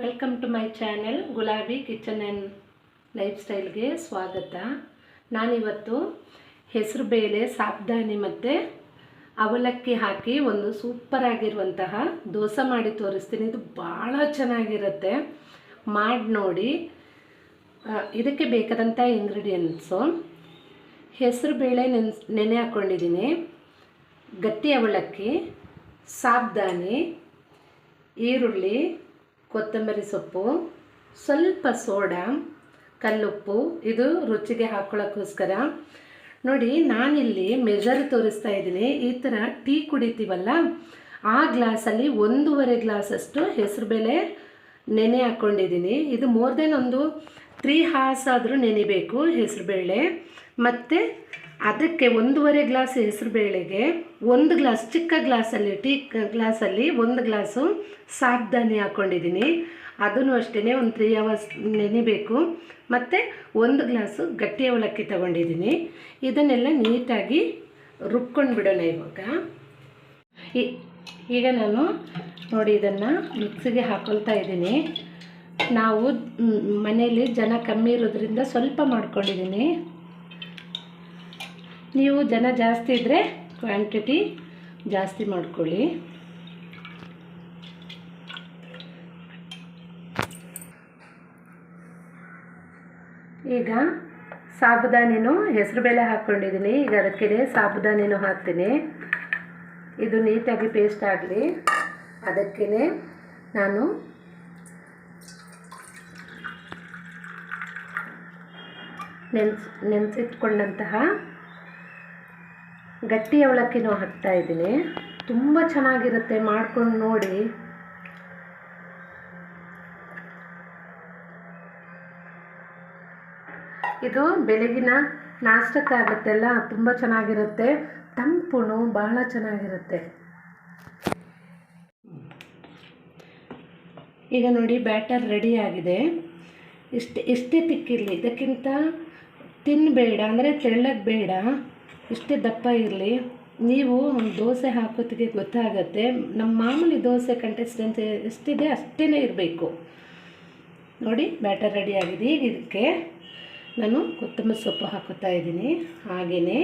Welcome to my channel ಗುಲಾಬಿ kitchen and life ಸ್ಟೈಲ್ಗೆ ಸ್ವಾಗತ. ನಾನಿವತ್ತು ಹೆಸರುಬೇಳೆ, ಸಾಬ್ದಾನಿ ಮತ್ತು ಅವಲಕ್ಕಿ ಹಾಕಿ ಒಂದು ಸೂಪರ್ ಆಗಿರುವಂತಹ ದೋಸೆ ಮಾಡಿ ತೋರಿಸ್ತೀನಿ. ಇದು ಭಾಳ ಚೆನ್ನಾಗಿರುತ್ತೆ, ಮಾಡಿ ನೋಡಿ. ಇದಕ್ಕೆ ಬೇಕಾದಂಥ ಇಂಗ್ರೀಡಿಯೆಂಟ್ಸು: ಹೆಸರುಬೇಳೆ ನೆನೆ ಹಾಕ್ಕೊಂಡಿದ್ದೀನಿ, ಗಟ್ಟಿ ಅವಲಕ್ಕಿ, ಸಾಬ್ದಾನಿ, ಈರುಳ್ಳಿ, ಕೊತ್ತಂಬರಿ ಸೊಪ್ಪು, ಸ್ವಲ್ಪ ಸೋಡಾ, ಕಲ್ಲುಪ್ಪು, ಇದು ರುಚಿಗೆ ಹಾಕ್ಕೊಳ್ಳೋಕ್ಕೋಸ್ಕರ. ನೋಡಿ, ನಾನಿಲ್ಲಿ ಮೆಜರ್ ತೋರಿಸ್ತಾ ಇದ್ದೀನಿ. ಈ ಥರ ಟೀ ಕುಡಿತೀವಲ್ಲ, ಆ ಗ್ಲಾಸಲ್ಲಿ 1.5 ಗ್ಲಾಸಷ್ಟು ಹೆಸರುಬೇಳೆ ನೆನೆ ಹಾಕ್ಕೊಂಡಿದ್ದೀನಿ. ಇದು ಮೋರ್ ದೆನ್ ಒಂದು 3 hours ಆದರೂ ನೆನಿಬೇಕು ಹೆಸರುಬೇಳೆ. ಮತ್ತು ಅದಕ್ಕೆ 1.5 ಗ್ಲಾಸ್ ಹೆಸರುಬೇಳೆಗೆ 1 ಗ್ಲಾಸ್, ಚಿಕ್ಕ ಗ್ಲಾಸಲ್ಲಿ, ಟೀ ಗ್ಲಾಸಲ್ಲಿ 1 ಗ್ಲಾಸು ಸಾಬ್ದಾನಿ ಹಾಕ್ಕೊಂಡಿದ್ದೀನಿ. ಅದನ್ನು ಅಷ್ಟೇ ಒಂದು 3 hours ನೆನಿಬೇಕು. ಮತ್ತು 1 ಗ್ಲಾಸು ಗಟ್ಟಿ ಅವಲಕ್ಕಿ ತೊಗೊಂಡಿದ್ದೀನಿ. ಇದನ್ನೆಲ್ಲ ನೀಟಾಗಿ ರುಬ್ಕೊಂಡು ಬಿಡೋಣ ಈಗ ನಾನು ನೋಡಿ ಇದನ್ನು ಮಿಕ್ಸಿಗೆ ಹಾಕ್ಕೊಳ್ತಾ ಇದ್ದೀನಿ. ನಾವು ಮನೆಯಲ್ಲಿ ಜನ ಕಮ್ಮಿ ಇರೋದ್ರಿಂದ ಸ್ವಲ್ಪ ಮಾಡ್ಕೊಂಡಿದ್ದೀನಿ. ನೀವು ಜನ ಜಾಸ್ತಿ ಇದ್ದರೆ ಕ್ವಾಂಟಿಟಿ ಜಾಸ್ತಿ ಮಾಡ್ಕೊಳ್ಳಿ. ಈಗ ಸಾಬುದಾನಿನೂ ಹೆಸರುಬೇಳೆ ಹಾಕ್ಕೊಂಡಿದ್ದೀನಿ. ಈಗ ಅದಕ್ಕೆ ಸಾಬುದಾನಿನೂ ಹಾಕ್ತೀನಿ. ಇದು ನೀಟಾಗಿ ಪೇಸ್ಟ್ ಆಗಲಿ. ಅದಕ್ಕೆ ನಾನು ನೆನೆಸಿಟ್ಕೊಂಡಂತಹ ಗಟ್ಟಿ ಅವಲಕ್ಕಿನೂ ಹಾಕ್ತಾ ಇದ್ದೀನಿ. ತುಂಬ ಚೆನ್ನಾಗಿರುತ್ತೆ, ಮಾಡ್ಕೊಂಡು ನೋಡಿ. ಇದು ಬೆಳಗಿನ ನಾಷ್ಟಕ್ಕಾಗುತ್ತೆಲ್ಲ ತುಂಬ ಚೆನ್ನಾಗಿರುತ್ತೆ, ತಂಪುನು ಭಾಳ ಚೆನ್ನಾಗಿರುತ್ತೆ. ಈಗ ನೋಡಿ, ಬ್ಯಾಟರ್ ರೆಡಿ ಆಗಿದೆ. ಇಷ್ಟೇ ತಿಕ್ಕಿರಲಿ, ಇದಕ್ಕಿಂತ ತಿನ್ನಬೇಡ, ಅಂದರೆ ತೆಳ್ಳಗೆ ಬೇಡ, ಇಷ್ಟೇ ದಪ್ಪ ಇರಲಿ. ನೀವು ದೋಸೆ ಹಾಕೋತ್ತಿಗೆ ಗೊತ್ತಾಗತ್ತೆ. ನಮ್ಮ ಮಾಮೂಲಿ ದೋಸೆ ಕನ್ಸಿಸ್ಟೆನ್ಸಿ ಎಷ್ಟಿದೆ ಅಷ್ಟೇ ಇರಬೇಕು. ನೋಡಿ, ಬ್ಯಾಟರ್ ರೆಡಿ ಆಗಿದೆ. ಈಗ ಇದಕ್ಕೆ ನಾನು ಕೊತ್ತಂಬರಿ ಸೊಪ್ಪು ಹಾಕೋತಾ ಇದ್ದೀನಿ, ಹಾಗೆಯೇ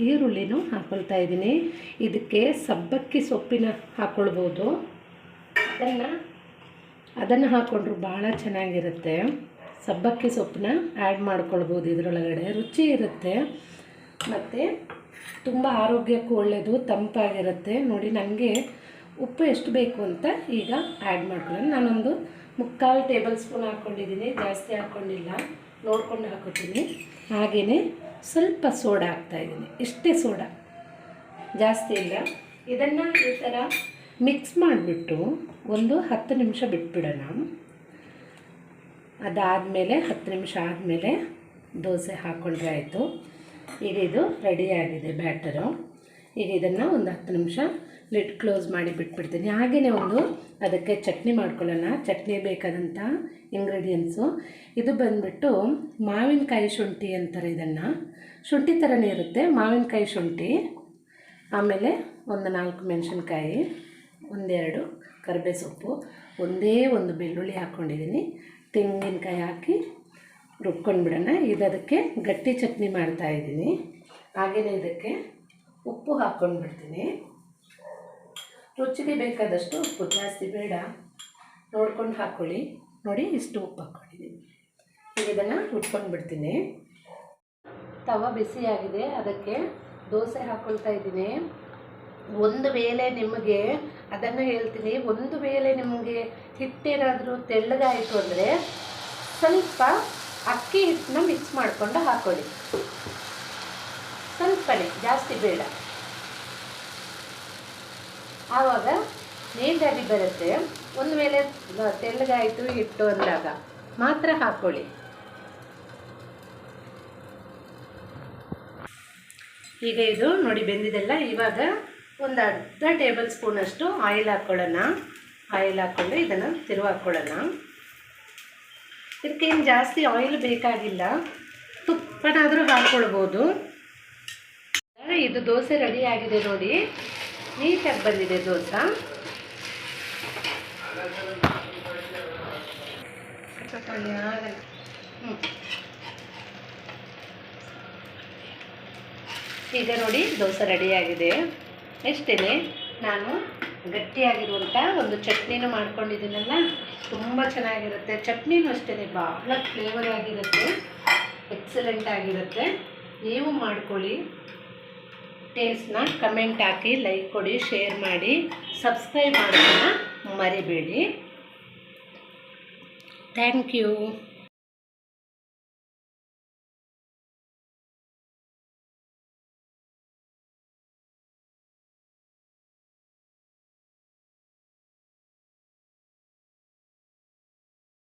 ಈರುಳ್ಳಿನೂ ಹಾಕ್ಕೊಳ್ತಾ ಇದ್ದೀನಿ. ಇದಕ್ಕೆ ಸಬ್ಬಕ್ಕಿ ಸೊಪ್ಪಿನ ಹಾಕ್ಕೊಳ್ಬೋದು, ಅದನ್ನು ಹಾಕ್ಕೊಂಡ್ರು ಭಾಳ ಚೆನ್ನಾಗಿರುತ್ತೆ. ಸಬ್ಬಕ್ಕಿ ಸೊಪ್ಪನ್ನ ಆ್ಯಡ್ ಮಾಡ್ಕೊಳ್ಬೋದು, ಇದರೊಳಗಡೆ ರುಚಿ ಇರುತ್ತೆ ಮತ್ತು ತುಂಬ ಆರೋಗ್ಯಕ್ಕೂ ಒಳ್ಳೆಯದು, ತಂಪಾಗಿರುತ್ತೆ. ನೋಡಿ, ನನಗೆ ಉಪ್ಪು ಎಷ್ಟು ಬೇಕು ಅಂತ ಈಗ ಆ್ಯಡ್ ಮಾಡ್ಕೊಳ್ಳೋಣ. ನಾನೊಂದು 3/4 ಟೇಬಲ್ ಸ್ಪೂನ್ ಹಾಕ್ಕೊಂಡಿದ್ದೀನಿ, ಜಾಸ್ತಿ ಹಾಕ್ಕೊಂಡಿಲ್ಲ, ನೋಡ್ಕೊಂಡು ಹಾಕೋತೀನಿ. ಹಾಗೆಯೇ ಸ್ವಲ್ಪ ಸೋಡಾ ಹಾಕ್ತಾಯಿದ್ದೀನಿ, ಇಷ್ಟೇ ಸೋಡಾ, ಜಾಸ್ತಿ ಇಲ್ಲ. ಇದನ್ನು ಈ ಥರ ಮಿಕ್ಸ್ ಮಾಡಿಬಿಟ್ಟು ಒಂದು 10 ನಿಮಿಷ ಬಿಟ್ಬಿಡೋಣ. ಅದಾದಮೇಲೆ 10 ನಿಮಿಷ ಆದಮೇಲೆ ದೋಸೆ ಹಾಕ್ಕೊಂಡ್ರೆ ಆಯಿತು. ಈಗ ಇದು ರೆಡಿಯಾಗಿದೆ ಬ್ಯಾಟರು. ಈಗ ಇದನ್ನು ಒಂದು 10 ನಿಮಿಷ ಲಿಡ್ ಕ್ಲೋಸ್ ಮಾಡಿ ಬಿಟ್ಬಿಡ್ತೀನಿ. ಹಾಗೆಯೇ ಒಂದು ಅದಕ್ಕೆ ಚಟ್ನಿ ಮಾಡ್ಕೊಳ್ಳೋಣ. ಚಟ್ನಿ ಬೇಕಾದಂಥ ಇಂಗ್ರೀಡಿಯೆಂಟ್ಸು ಇದು ಬಂದುಬಿಟ್ಟು ಮಾವಿನಕಾಯಿ ಶುಂಠಿ ಅಂತಾರೆ. ಇದನ್ನು ಶುಂಠಿ ಥರನೇ ಇರುತ್ತೆ, ಮಾವಿನಕಾಯಿ ಶುಂಠಿ. ಆಮೇಲೆ ಒಂದು 4 ಮೆಣಸಿನ್ಕಾಯಿ, 1-2 ಕರಿಬೇವು ಸೊಪ್ಪು, ಒಂದು ಬೆಳ್ಳುಳ್ಳಿ ಹಾಕ್ಕೊಂಡಿದ್ದೀನಿ. ತೆಂಗಿನಕಾಯಿ ಹಾಕಿ ರುಬ್ಕೊಂಡು ಬಿಡೋಣ. ಇದಕ್ಕೆ ಗಟ್ಟಿ ಚಟ್ನಿ ಮಾಡ್ತಾಯಿದ್ದೀನಿ. ಹಾಗೆಯೇ ಇದಕ್ಕೆ ಉಪ್ಪು ಹಾಕ್ಕೊಂಡು ಬಿಡ್ತೀನಿ. ರುಚಿಗೆ ಬೇಕಾದಷ್ಟು ಉಪ್ಪು, ಜಾಸ್ತಿ ಬೇಡ, ನೋಡ್ಕೊಂಡು ಹಾಕ್ಕೊಳ್ಳಿ. ನೋಡಿ, ಇಷ್ಟು ಉಪ್ಪು ಹಾಕ್ಕೊಂಡಿದ್ದೀನಿ. ಈಗ ಇದನ್ನು ರುಬ್ಕೊಂಡು ಬಿಡ್ತೀನಿ. ತವ ಬಿಸಿಯಾಗಿದೆ, ಅದಕ್ಕೆ ದೋಸೆ ಹಾಕ್ಕೊಳ್ತಾ ಇದ್ದೀನಿ. ಒಂದು ವೇಳೆ ನಿಮಗೆ, ಅದನ್ನು ಹೇಳ್ತೀನಿ, ಒಂದು ವೇಳೆ ನಿಮಗೆ ಹಿಟ್ಟೇನಾದರೂ ತೆಳ್ಳಗಾಯಿತು ಅಂದರೆ ಸ್ವಲ್ಪ ಅಕ್ಕಿ ಹಿಟ್ಟನ್ನ ಮಿಕ್ಸ್ ಮಾಡಿಕೊಂಡು ಹಾಕ್ಕೊಳ್ಳಿ. ಸ್ವಲ್ಪನೇ, ಜಾಸ್ತಿ ಬೇಡ, ಆವಾಗ ನೀಟಾಗಿ ಬರುತ್ತೆ. ಒಂದು ವೇಳೆ ತೆಳ್ಳಗಾಯಿತು ಹಿಟ್ಟು ಅಂದಾಗ ಮಾತ್ರ ಹಾಕ್ಕೊಳ್ಳಿ. ಈಗ ಇದು ನೋಡಿ ಬೆಂದಿದೆಲ್ಲ. ಇವಾಗ ಒಂದು ಅರ್ಧ ಟೇಬಲ್ ಸ್ಪೂನಷ್ಟು ಆಯಿಲ್ ಹಾಕ್ಕೊಳ್ಳೋಣ. ಆಯಿಲ್ ಹಾಕ್ಕೊಂಡು ಇದನ್ನು ತಿರುವಾಕ್ಕೊಳ್ಳೋಣ. ಇದಕ್ಕೇನು ಜಾಸ್ತಿ ಆಯಿಲ್ ಬೇಕಾಗಿಲ್ಲ, ತುಪ್ಪನಾದರೂ ಹಾಕ್ಕೊಳ್ಬೋದು. ಇದು ದೋಸೆ ರೆಡಿ ಆಗಿದೆ ನೋಡಿ, ನೀಟಾಗಿ ಬಂದಿದೆ ದೋಸೆ. ತಗೊಳ್ಳಿ ಆಗಲ್ಲ. ಈಗ ನೋಡಿ ದೋಸೆ ರೆಡಿಯಾಗಿದೆ. ಅಷ್ಟೇ, ನಾನು ಗಟ್ಟಿಯಾಗಿರುವಂಥ ಒಂದು ಚಟ್ನಿನೂ ಮಾಡ್ಕೊಂಡಿದ್ದೀನಲ್ಲ, ತುಂಬ ಚೆನ್ನಾಗಿರುತ್ತೆ. ಚಟ್ನಿನೂ ಅಷ್ಟೇ ಭಾಳ ಫ್ಲೇವರ್ ಆಗಿರುತ್ತೆ, ಎಕ್ಸಲೆಂಟ್ ಆಗಿರುತ್ತೆ. ನೀವು ಮಾಡ್ಕೊಳ್ಳಿ. ಟೇಸ್ಟ್ನ ಕಮೆಂಟ್ ಹಾಕಿ, ಲೈಕ್ ಕೊಡಿ, ಶೇರ್ ಮಾಡಿ, ಸಬ್ಸ್ಕ್ರೈಬ್ ಮಾಡೋದನ್ನು ಮರಿಬೇಡಿ. Thank you.